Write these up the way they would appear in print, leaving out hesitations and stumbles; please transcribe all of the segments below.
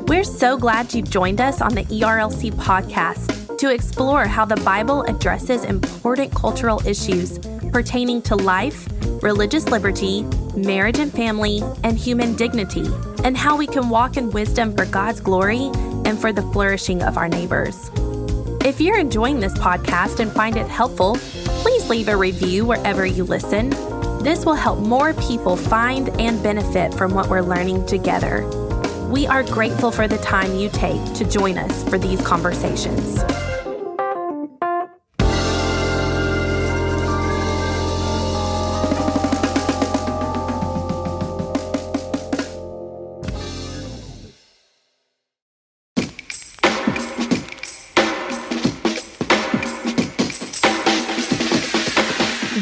We're so glad you've joined us on the ERLC podcast to explore how the Bible addresses important cultural issues pertaining to life, religious liberty, marriage and family, and human dignity, and how we can walk in wisdom for God's glory and for the flourishing of our neighbors. If you're enjoying this podcast and find it helpful, please leave a review wherever you listen. This will help more people find and benefit from what we're learning together. We are grateful for the time you take to join us for these conversations.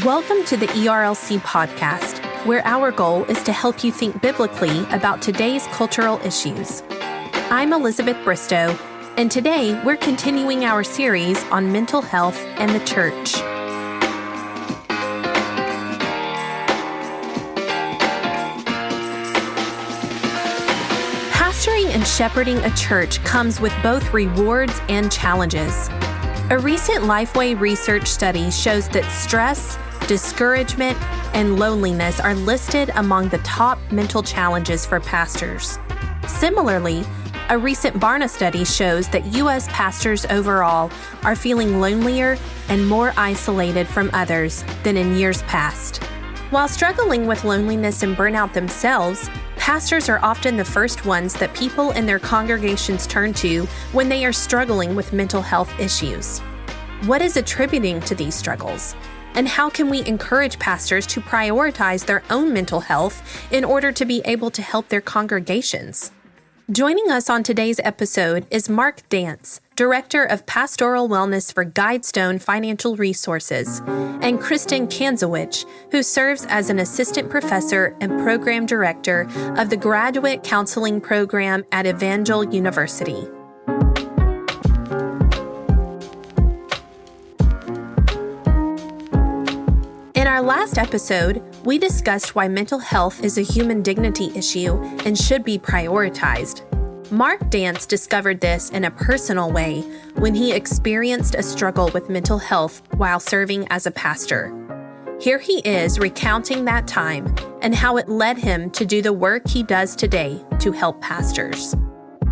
Welcome to the ERLC podcast, where our goal is to help you think biblically about today's cultural issues. I'm Elizabeth Bristow, and today we're continuing our series on mental health and the church. Pastoring and shepherding a church comes with both rewards and challenges. A recent Lifeway research study shows that stress, discouragement, and loneliness are listed among the top mental challenges for pastors. Similarly, a recent Barna study shows that U.S. pastors overall are feeling lonelier and more isolated from others than in years past. While struggling with loneliness and burnout themselves, pastors are often the first ones that people in their congregations turn to when they are struggling with mental health issues. What is attributing to these struggles? And how can we encourage pastors to prioritize their own mental health in order to be able to help their congregations? Joining us on today's episode is Mark Dance, Director of Pastoral Wellness for Guidestone Financial Resources, and Kristen Kansiewicz, who serves as an Assistant Professor and Program Director of the Graduate Counseling Program at Evangel University. In our last episode, we discussed why mental health is a human dignity issue and should be prioritized. Mark Dance discovered this in a personal way when he experienced a struggle with mental health while serving as a pastor. Here he is recounting that time and how it led him to do the work he does today to help pastors.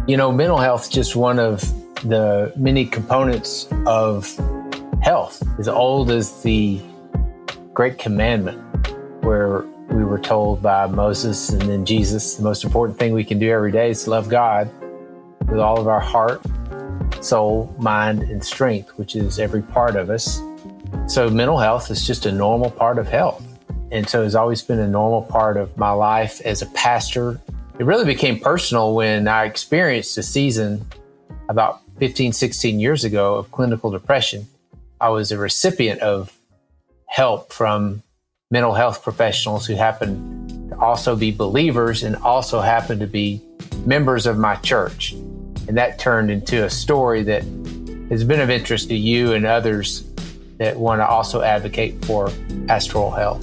You know, mental health is just one of the many components of health, as old as the Great Commandment, where we were told by Moses and then Jesus, the most important thing we can do every day is to love God with all of our heart, soul, mind, and strength, which is every part of us. So mental health is just a normal part of health. And so it's always been a normal part of my life as a pastor. It really became personal when I experienced a season about 15, 16 years ago of clinical depression. I was a recipient of help from mental health professionals who happen to also be believers and also happen to be members of my church. And that turned into a story that has been of interest to you and others that want to also advocate for pastoral health.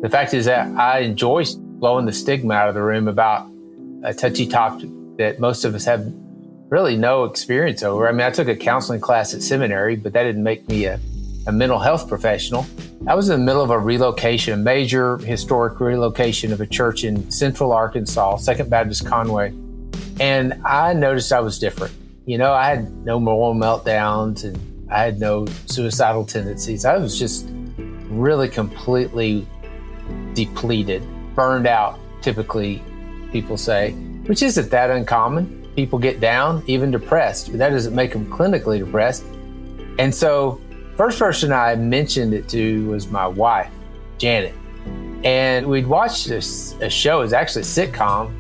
The fact is that I enjoy blowing the stigma out of the room about a touchy topic that most of us have really no experience over. I mean, I took a counseling class at seminary, but that didn't make me a mental health professional. I was in the middle of a relocation, a major historic relocation of a church in central Arkansas, Second Baptist Conway. And I noticed I was different. You know, I had no moral meltdowns and I had no suicidal tendencies. I was just really completely depleted, burned out, typically people say, which isn't that uncommon. People get down, even depressed, but that doesn't make them clinically depressed. And so first person I mentioned it to was my wife, Janet. And we'd watched a show, it was actually a sitcom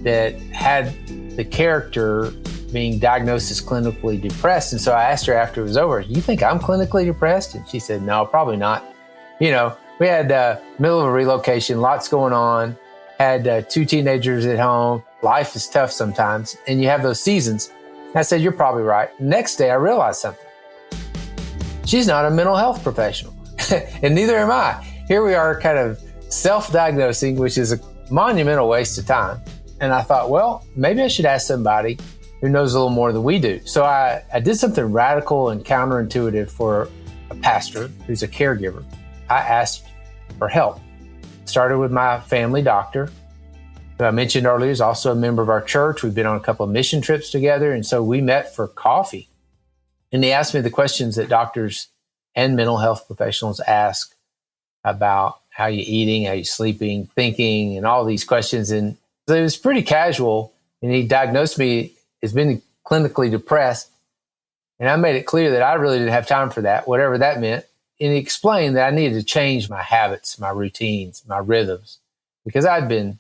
that had the character being diagnosed as clinically depressed. And so I asked her after it was over, "You think I'm clinically depressed?" And she said, "No, probably not." You know, we had middle of a relocation, lots going on, had 2 teenagers at home. Life is tough sometimes, and you have those seasons. And I said, "You're probably right." Next day, I realized something. She's not a mental health professional. And neither am I. Here we are kind of self-diagnosing, which is a monumental waste of time. And I thought, well, maybe I should ask somebody who knows a little more than we do. So I did something radical and counterintuitive for a pastor who's a caregiver. I asked for help. Started with my family doctor, who I mentioned earlier is also a member of our church. We've been on a couple of mission trips together. And so we met for coffee. And he asked me the questions that doctors and mental health professionals ask about how you eating, how you sleeping, thinking, and all these questions. And so it was pretty casual. And he diagnosed me as being clinically depressed. And I made it clear that I really didn't have time for that, whatever that meant. And he explained that I needed to change my habits, my routines, my rhythms, because I'd been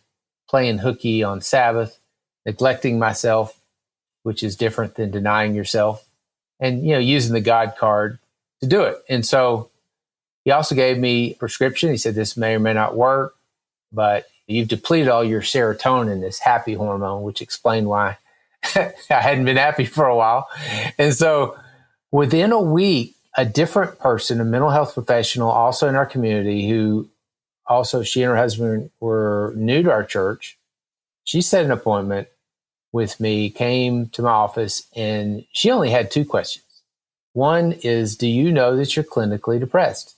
playing hooky on Sabbath, neglecting myself, which is different than denying yourself, and, using the God card to do it. And so he also gave me a prescription. He said, this may or may not work, but you've depleted all your serotonin, this happy hormone, which explained why I hadn't been happy for a while. And so within a week, a different person, a mental health professional, also in our community, who also she and her husband were new to our church, she set an appointment with me, came to my office, and she only had two questions. One is, do you know that you're clinically depressed?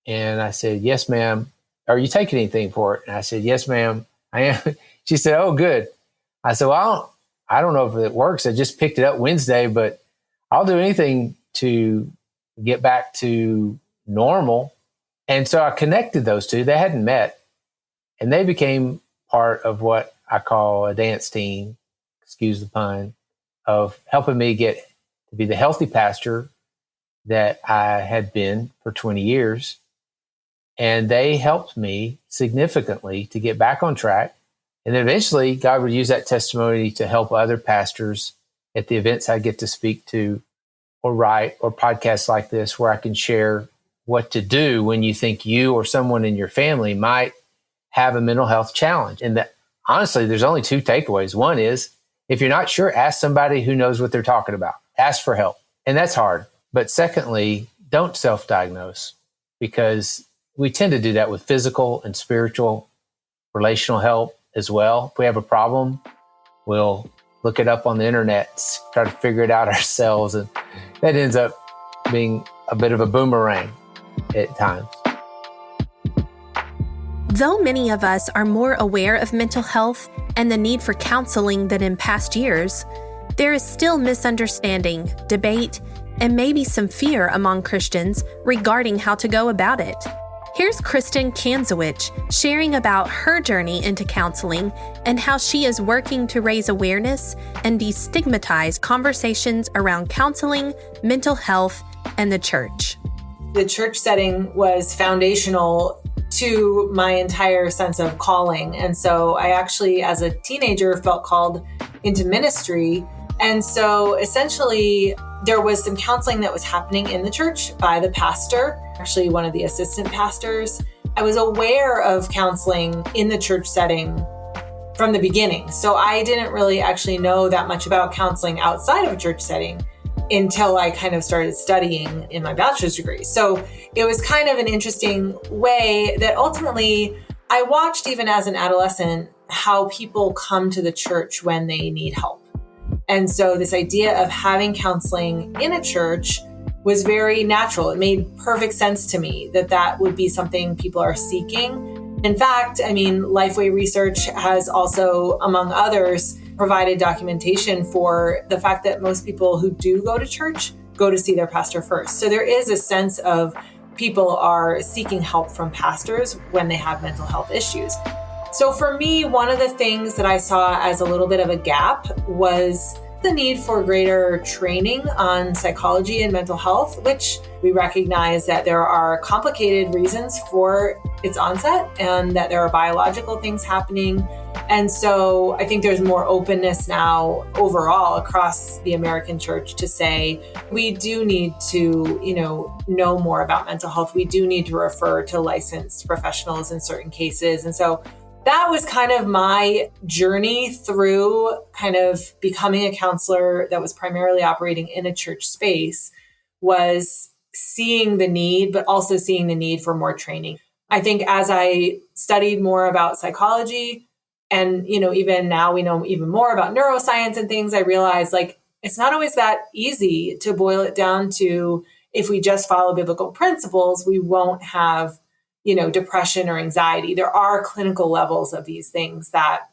And I said, yes, ma'am. Are you taking anything for it? And I said, yes, ma'am, I am. She said, oh, good. I said, well, I don't know if it works. I just picked it up Wednesday, but I'll do anything to get back to normal. And so I connected those two. They hadn't met, and they became part of what I call a dance team, excuse the pun, of helping me get to be the healthy pastor that I had been for 20 years. And they helped me significantly to get back on track. And then eventually God would use that testimony to help other pastors at the events I get to speak to, or write, or podcasts like this, where I can share what to do when you think you or someone in your family might have a mental health challenge. And that, honestly, there's only two takeaways. One is, if you're not sure, ask somebody who knows what they're talking about. Ask for help. And that's hard. But secondly, don't self-diagnose, because we tend to do that with physical and spiritual relational help as well. If we have a problem, we'll look it up on the internet, try to figure it out ourselves. And that ends up being a bit of a boomerang at times. Though many of us are more aware of mental health and the need for counseling than in past years, there is still misunderstanding, debate, and maybe some fear among Christians regarding how to go about it. Here's Kristen Kansiewicz sharing about her journey into counseling and how she is working to raise awareness and destigmatize conversations around counseling, mental health, and the church. The church setting was foundational to my entire sense of calling. And so I actually, as a teenager, felt called into ministry. And so essentially, there was some counseling that was happening in the church by the pastor, actually one of the assistant pastors. I was aware of counseling in the church setting from the beginning. So I didn't really actually know that much about counseling outside of a church setting until I kind of started studying in my bachelor's degree. So it was kind of an interesting way that ultimately I watched, even as an adolescent, how people come to the church when they need help. And so this idea of having counseling in a church was very natural. It made perfect sense to me that that would be something people are seeking. In fact, Lifeway Research has also, among others, provided documentation for the fact that most people who do go to church go to see their pastor first. So there is a sense of people are seeking help from pastors when they have mental health issues. So for me, one of the things that I saw as a little bit of a gap was the need for greater training on psychology and mental health, which we recognize that there are complicated reasons for its onset and that there are biological things happening. And so I think there's more openness now overall across the American church to say, we do need to, know more about mental health. We do need to refer to licensed professionals in certain cases. And so that was kind of my journey through kind of becoming a counselor that was primarily operating in a church space, was seeing the need, but also seeing the need for more training. I think as I studied more about psychology and, even now we know even more about neuroscience and things, I realized it's not always that easy to boil it down to, if we just follow biblical principles, we won't have, depression or anxiety. There are clinical levels of these things that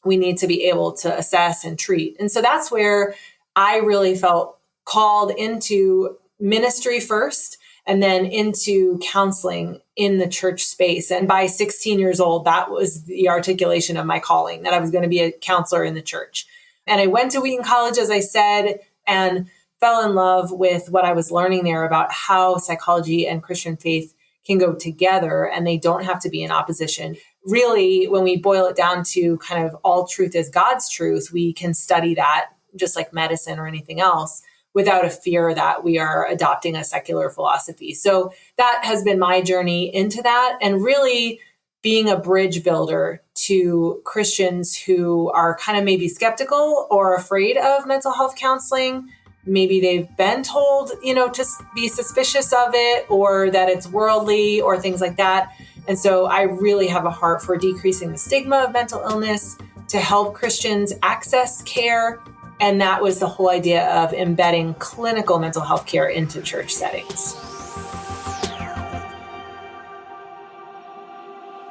we need to be able to assess and treat. And so that's where I really felt called into ministry first, and then into counseling in the church space. And by 16 years old, that was the articulation of my calling, that I was going to be a counselor in the church. And I went to Wheaton College, as I said, and fell in love with what I was learning there about how psychology and Christian faith can go together, and they don't have to be in opposition. Really, when we boil it down to kind of all truth is God's truth, we can study that just like medicine or anything else, without a fear that we are adopting a secular philosophy. So that has been my journey into that, and really being a bridge builder to Christians who are kind of maybe skeptical or afraid of mental health counseling. Maybe they've been told, to be suspicious of it, or that it's worldly or things like that. And so I really have a heart for decreasing the stigma of mental illness, to help Christians access care. And that was the whole idea of embedding clinical mental health care into church settings.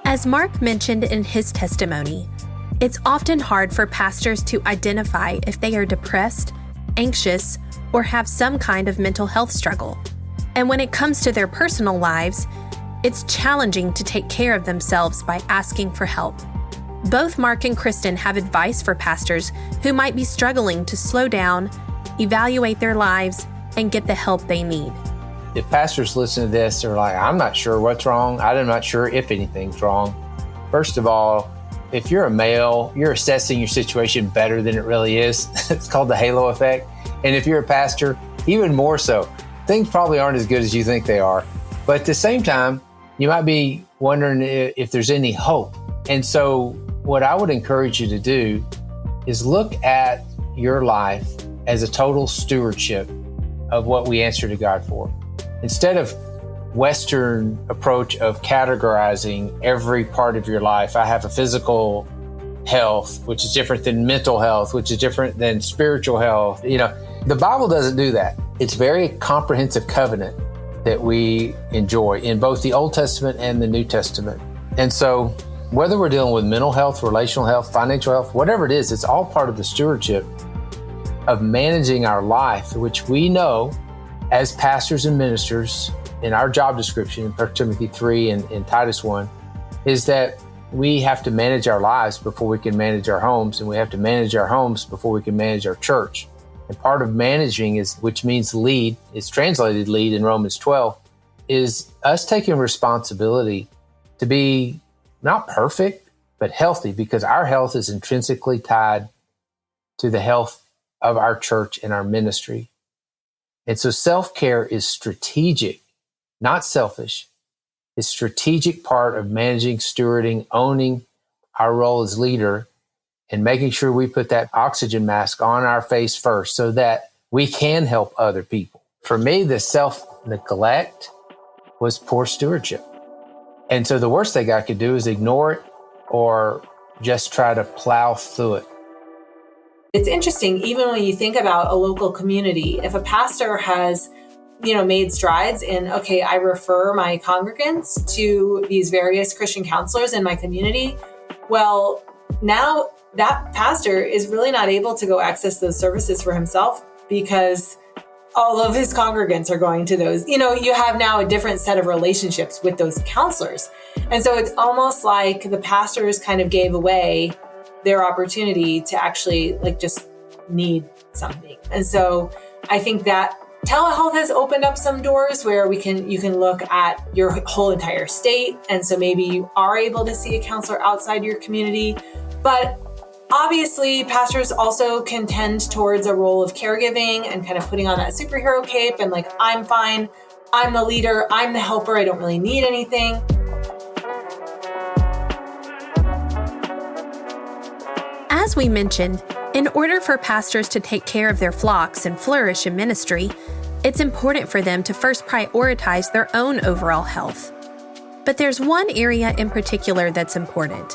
As Mark mentioned in his testimony, it's often hard for pastors to identify if they are depressed, anxious, or have some kind of mental health struggle. And when it comes to their personal lives, it's challenging to take care of themselves by asking for help. Both Mark and Kristen have advice for pastors who might be struggling to slow down, evaluate their lives, and get the help they need. If pastors listen to this, they're like, I'm not sure what's wrong. I'm not sure if anything's wrong. First of all, if you're a male, you're assessing your situation better than it really is. It's called the halo effect. And if you're a pastor, even more so. Things probably aren't as good as you think they are. But at the same time, you might be wondering if there's any hope. And so what I would encourage you to do is look at your life as a total stewardship of what we answer to God for. Instead of Western approach of categorizing every part of your life, I have a physical health, which is different than mental health, which is different than spiritual health. The Bible doesn't do that. It's very comprehensive covenant that we enjoy in both the Old Testament and the New Testament. And so whether we're dealing with mental health, relational health, financial health, whatever it is, it's all part of the stewardship of managing our life, which we know as pastors and ministers in our job description in 1 Timothy 3 and in Titus 1, is that we have to manage our lives before we can manage our homes, and we have to manage our homes before we can manage our church. And part of managing which means lead, it's translated lead in Romans 12, is us taking responsibility to be not perfect, but healthy, because our health is intrinsically tied to the health of our church and our ministry. And so self-care is strategic, not selfish. It's a strategic part of managing, stewarding, owning our role as leader, and making sure we put that oxygen mask on our face first so that we can help other people. For me, the self-neglect was poor stewardship. And so the worst thing I could do is ignore it or just try to plow through it. It's interesting, even when you think about a local community, if a pastor has, made strides in, okay, I refer my congregants to these various Christian counselors in my community, well, now that pastor is really not able to go access those services for himself because all of his congregants are going to those. You have now a different set of relationships with those counselors. And so it's almost like the pastors kind of gave away their opportunity to actually just need something. And so I think that telehealth has opened up some doors where you can look at your whole entire state. And so maybe you are able to see a counselor outside your community. But obviously, pastors also can tend towards a role of caregiving and kind of putting on that superhero cape and I'm fine, I'm the leader, I'm the helper, I don't really need anything. As we mentioned, in order for pastors to take care of their flocks and flourish in ministry, it's important for them to first prioritize their own overall health. But there's one area in particular that's important.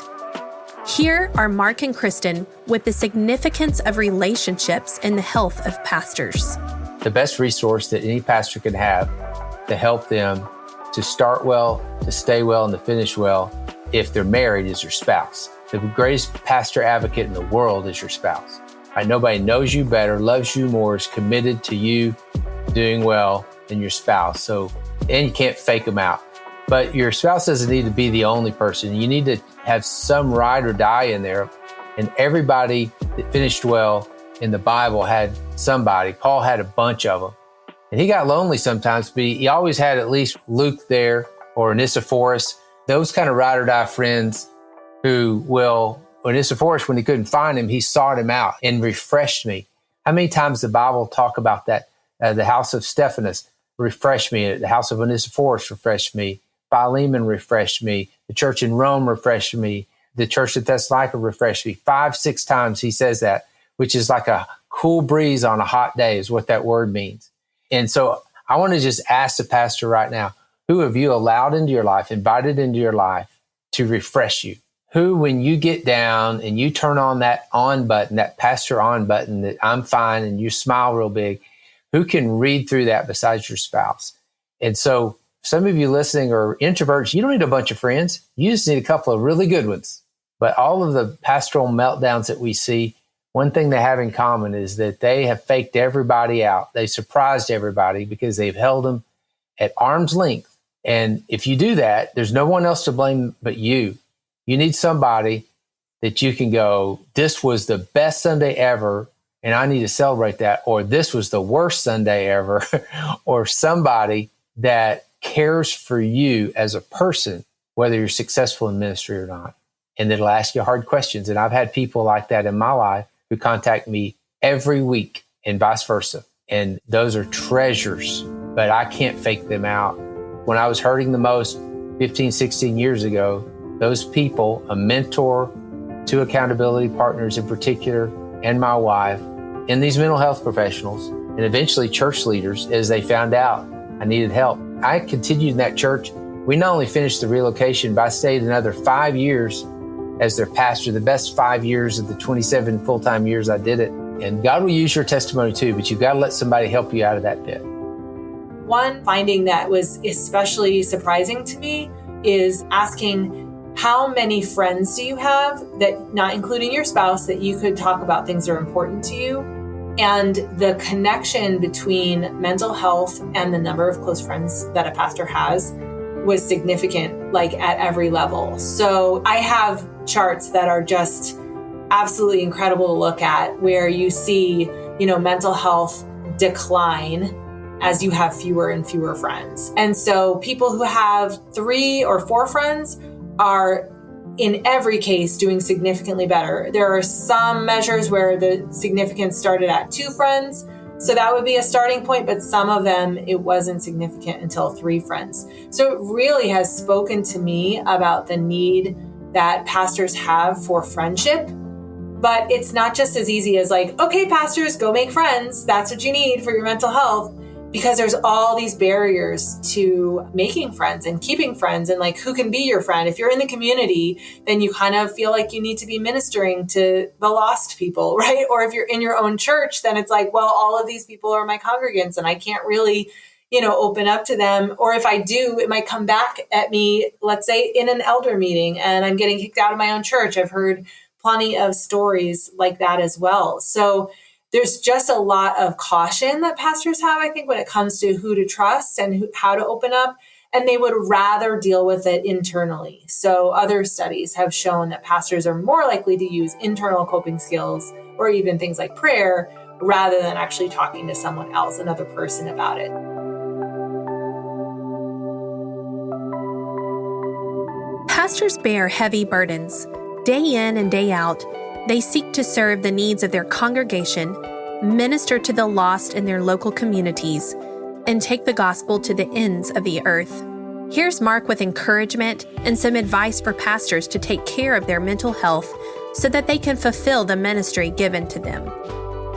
Here are Mark and Kristen with the significance of relationships in the health of pastors. The best resource that any pastor can have to help them to start well, to stay well, and to finish well, if they're married, is your spouse. The greatest pastor advocate in the world is your spouse. Nobody knows you better, loves you more, is committed to you doing well than your spouse. And you can't fake them out. But your spouse doesn't need to be the only person. You need to have some ride or die in there. And everybody that finished well in the Bible had somebody. Paul had a bunch of them. And he got lonely sometimes, but he always had at least Luke there or Onesiphorus, those kind of ride or die friends who will, Onesiphorus, when he couldn't find him, he sought him out and refreshed me. How many times the Bible talk about that? The house of Stephanus refreshed me. The house of Onesiphorus refreshed me. Philemon refreshed me. The church in Rome refreshed me. The church at Thessalonica refreshed me. 5-6 times he says that, which is like a cool breeze on a hot day is what that word means. And so I want to just ask the pastor right now, who have you allowed into your life, invited into your life to refresh you? Who, when you get down and you turn on that on button, that pastor on button, that I'm fine, and you smile real big, who can read through that besides your spouse? And so some of you listening are introverts. You don't need a bunch of friends. You just need a couple of really good ones. But all of the pastoral meltdowns that we see, one thing they have in common is that they have faked everybody out. They surprised everybody because they've held them at arm's length. And if you do that, there's no one else to blame but you. You need somebody that you can go, this was the best Sunday ever, and I need to celebrate that. Or this was the worst Sunday ever. Or somebody that cares for you as a person, whether you're successful in ministry or not. And that'll ask you hard questions. And I've had people like that in my life who contact me every week and vice versa. And those are treasures, but I can't fake them out. When I was hurting the most 15, 16 years ago, those people, a mentor, 2 accountability partners in particular, and my wife, and these mental health professionals, and eventually church leaders, as they found out I needed help. I continued in that church. We not only finished the relocation, but I stayed another 5 years as their pastor, the best 5 years of the 27 full-time years I did it. And God will use your testimony too, but you've got to let somebody help you out of that pit. One finding that was especially surprising to me is asking, how many friends do you have, that, not including your spouse, that you could talk about things that are important to you? And the connection between mental health and the number of close friends that a pastor has was significant, like at every level. So I have charts that are just absolutely incredible to look at, where you see, mental health decline as you have fewer and fewer friends. And so people who have 3 or 4 friends are in every case doing significantly better. There are some measures where the significance started at 2 friends. So that would be a starting point, but some of them, it wasn't significant until 3 friends. So it really has spoken to me about the need that pastors have for friendship. But it's not just as easy as like, okay, pastors, go make friends. That's what you need for your mental health. Because there's all these barriers to making friends and keeping friends, and like, who can be your friend? If you're in the community, then you kind of feel like you need to be ministering to the lost people, right? Or if you're in your own church, then it's like, well, all of these people are my congregants and I can't really, open up to them. Or if I do, it might come back at me, let's say in an elder meeting, and I'm getting kicked out of my own church. I've heard plenty of stories like that as well. So there's just a lot of caution that pastors have, I think, when it comes to who to trust and how to open up, and they would rather deal with it internally. So other studies have shown that pastors are more likely to use internal coping skills, or even things like prayer, rather than actually talking to someone else, another person, about it. Pastors bear heavy burdens. Day in and day out, they seek to serve the needs of their congregation, minister to the lost in their local communities, and take the gospel to the ends of the earth. Here's Mark with encouragement and some advice for pastors to take care of their mental health so that they can fulfill the ministry given to them.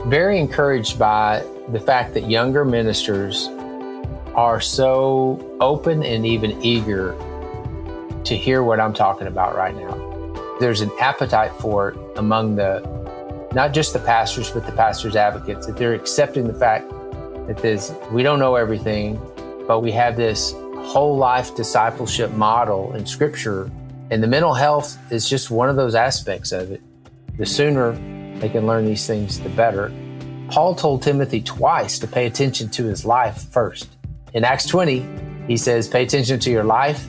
very encouraged by the fact that younger ministers are so open and even eager to hear what I'm talking about right now. There's an appetite for it among not just the pastors, but the pastors' advocates, that they're accepting the fact that we don't know everything, but we have this whole life discipleship model in Scripture, and the mental health is just one of those aspects of it. The sooner they can learn these things, the better. Paul told Timothy twice to pay attention to his life first. In Acts 20, he says, pay attention to your life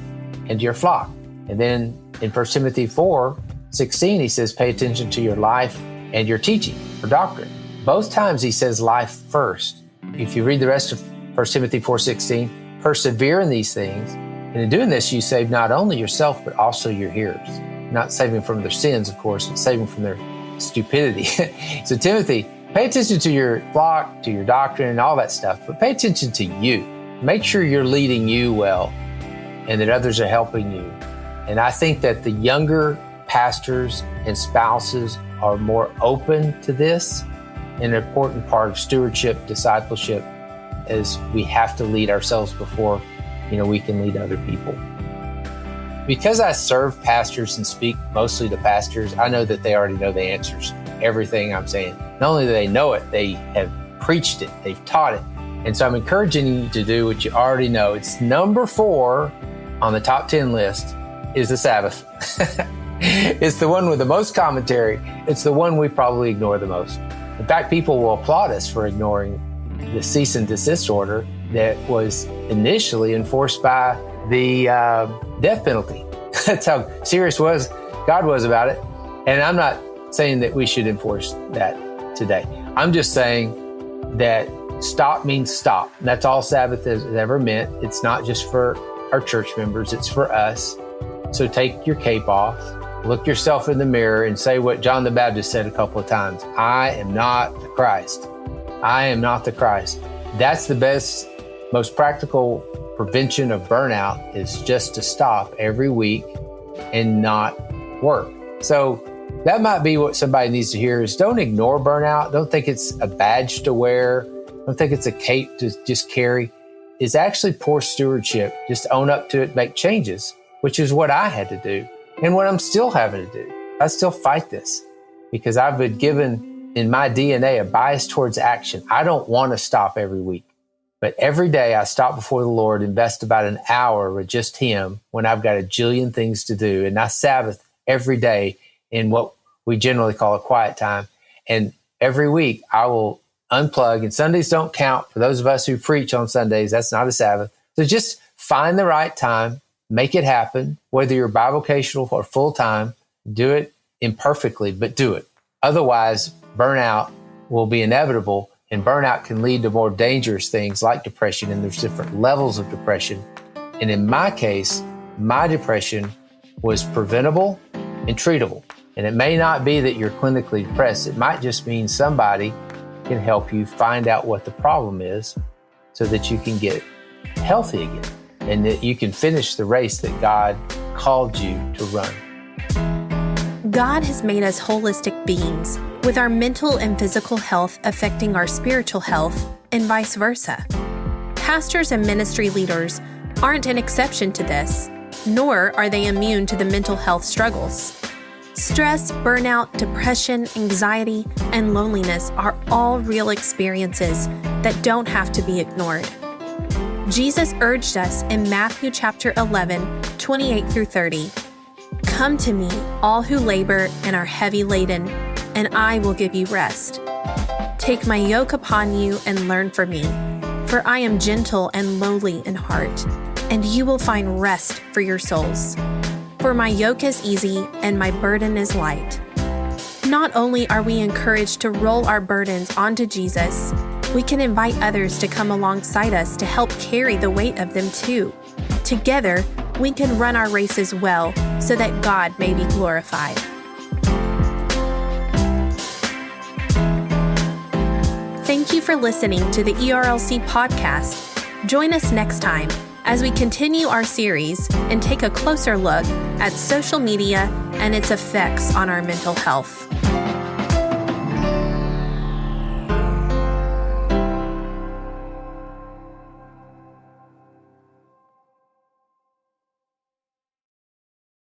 and to your flock. And then in 1 Timothy 4:16, he says, pay attention to your life and your teaching or doctrine. Both times he says life first. If you read the rest of 1 Timothy 4:16, persevere in these things. And in doing this, you save not only yourself, but also your hearers. Not saving from their sins, of course, but saving from their stupidity. So Timothy, pay attention to your flock, to your doctrine, and all that stuff, but pay attention to you. Make sure you're leading you well and that others are helping you. And I think that the younger pastors and spouses are more open to this. An important part of stewardship, discipleship, is we have to lead ourselves before, we can lead other people. Because I serve pastors and speak mostly to pastors, I know that they already know the answers to everything I'm saying. Not only do they know it, they have preached it, they've taught it. And so I'm encouraging you to do what you already know. It's number 4 on the top 10 list is the Sabbath. It's the one with the most commentary. It's the one we probably ignore the most. In fact, people will applaud us for ignoring the cease and desist order that was initially enforced by the death penalty. That's how serious God was about it. And I'm not saying that we should enforce that today. I'm just saying that stop means stop. And that's all Sabbath has ever meant. It's not just for our church members, it's for us. So take your cape off, look yourself in the mirror and say what John the Baptist said a couple of times. I am not the Christ. I am not the Christ. That's the best, most practical prevention of burnout, is just to stop every week and not work. So that might be what somebody needs to hear, is don't ignore burnout. Don't think it's a badge to wear. Don't think it's a cape to just carry. It's actually poor stewardship. Just own up to it, make changes, which is what I had to do and what I'm still having to do. I still fight this because I've been given in my DNA a bias towards action. I don't want to stop every week, but every day I stop before the Lord, invest about an hour with just Him when I've got a jillion things to do. And I Sabbath every day in what we generally call a quiet time. And every week I will unplug, and Sundays don't count for those of us who preach on Sundays. That's not a Sabbath. So just find the right time, make it happen, whether you're bivocational or full-time, do it imperfectly, but do it. Otherwise, burnout will be inevitable, and burnout can lead to more dangerous things like depression, and there's different levels of depression. And in my case, my depression was preventable and treatable. And it may not be that you're clinically depressed. It might just mean somebody can help you find out what the problem is so that you can get healthy again and that you can finish the race that God called you to run. God has made us holistic beings, with our mental and physical health affecting our spiritual health and vice versa. Pastors and ministry leaders aren't an exception to this, nor are they immune to the mental health struggles. Stress, burnout, depression, anxiety, and loneliness are all real experiences that don't have to be ignored. Jesus urged us in Matthew chapter 11, 28 through 30, "Come to me, all who labor and are heavy laden, and I will give you rest. Take my yoke upon you and learn from me, for I am gentle and lowly in heart, and you will find rest for your souls. For my yoke is easy and my burden is light." Not only are we encouraged to roll our burdens onto Jesus, we can invite others to come alongside us to help carry the weight of them too. Together, we can run our races well so that God may be glorified. Thank you for listening to the ERLC podcast. Join us next time as we continue our series and take a closer look at social media and its effects on our mental health.